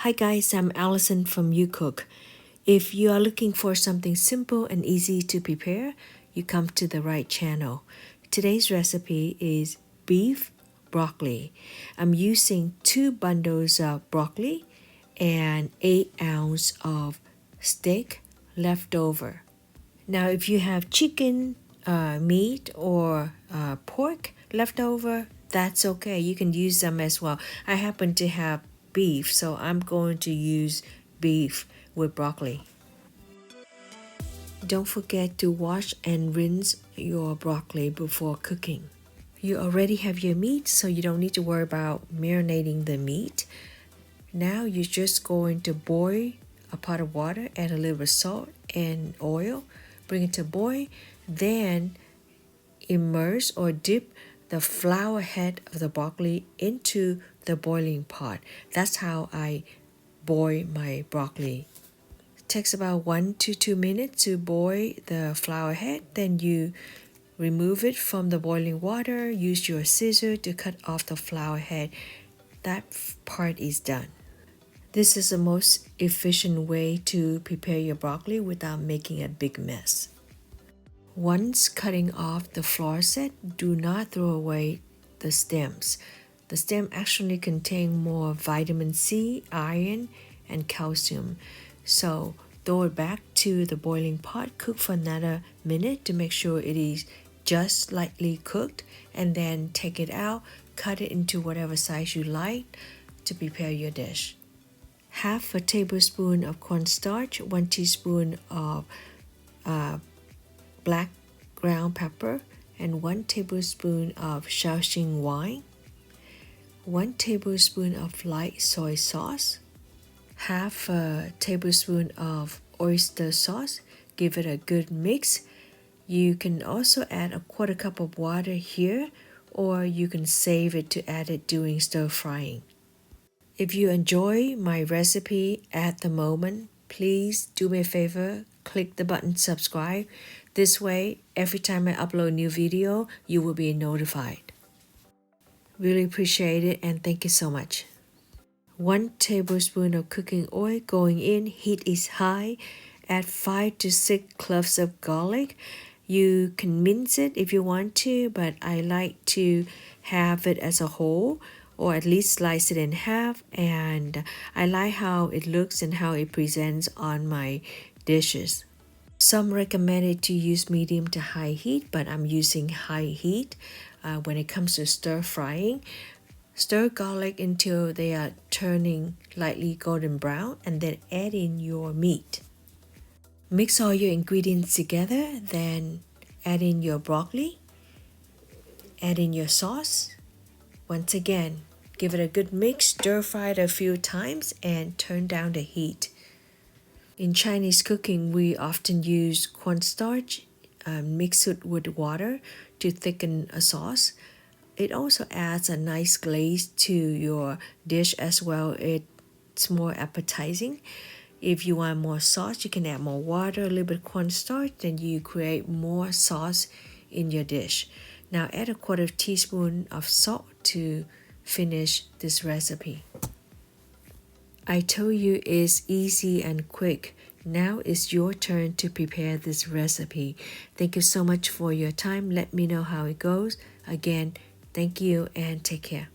Hi guys, I'm Allison from You Cook. If you are looking for something simple and easy to prepare, you come to the right channel. Today's recipe is beef broccoli. I'm using 2 bundles of broccoli and 8 ounces of steak left over. Now if you have chicken, meat or pork left over, that's okay. You can use them as well. I happen to have beef, so I'm going to use beef with broccoli. Don't forget to wash and rinse your broccoli before cooking. You already have your meat, so you don't need to worry about marinating the meat. Now you're just going to boil a pot of water, add a little bit of salt and oil, bring it to boil, then immerse or dip the flower head of the broccoli into the boiling pot. That's how I boil my broccoli. It takes about 1 to 2 minutes to boil the flower head. Then you remove it from the boiling water. Use your scissors to cut off the flower head. That part is done. This is the most efficient way to prepare your broccoli without making a big mess. Once cutting off the flower set, do not throw away the stems. The stem actually contain more vitamin C, iron, and calcium. So throw it back to the boiling pot, cook for another minute to make sure it is just lightly cooked, and then take it out, cut it into whatever size you like to prepare your dish. Half a tablespoon of cornstarch, 1 teaspoon of black ground pepper, and 1 tablespoon of Shaoxing wine, 1 tablespoon of light soy sauce, half a tablespoon of oyster sauce. Give it a good mix. You can also add a 1/4 cup of water here, or you can save it to add it during stir frying. If you enjoy my recipe at the moment, please do me a favor, click the button subscribe. This way, every time I upload a new video, you will be notified. Really appreciate it and thank you so much. 1 tablespoon of cooking oil going in, heat is high. Add 5 to 6 cloves of garlic. You can mince it if you want to, but I like to have it as a whole, or at least slice it in half, and I like how it looks and how it presents on my dishes. Some recommend it to use medium to high heat, but I'm using high heat. When it comes to stir frying, stir garlic until they are turning lightly golden brown, and then add in your meat. Mix all your ingredients together, then add in your broccoli, add in your sauce. Once again, give it a good mix, stir fry it a few times, and turn down the heat. In Chinese cooking, we often use cornstarch, mix it with water to thicken a sauce. It also adds a nice glaze to your dish as well. It's more appetizing. If you want more sauce, you can add more water, a little bit of cornstarch, then you create more sauce in your dish. Now add a 1/4 teaspoon of salt to finish this recipe. I told you it's easy and quick. Now it's your turn to prepare this recipe. Thank you so much for your time. Let me know how it goes. Again, thank you and take care.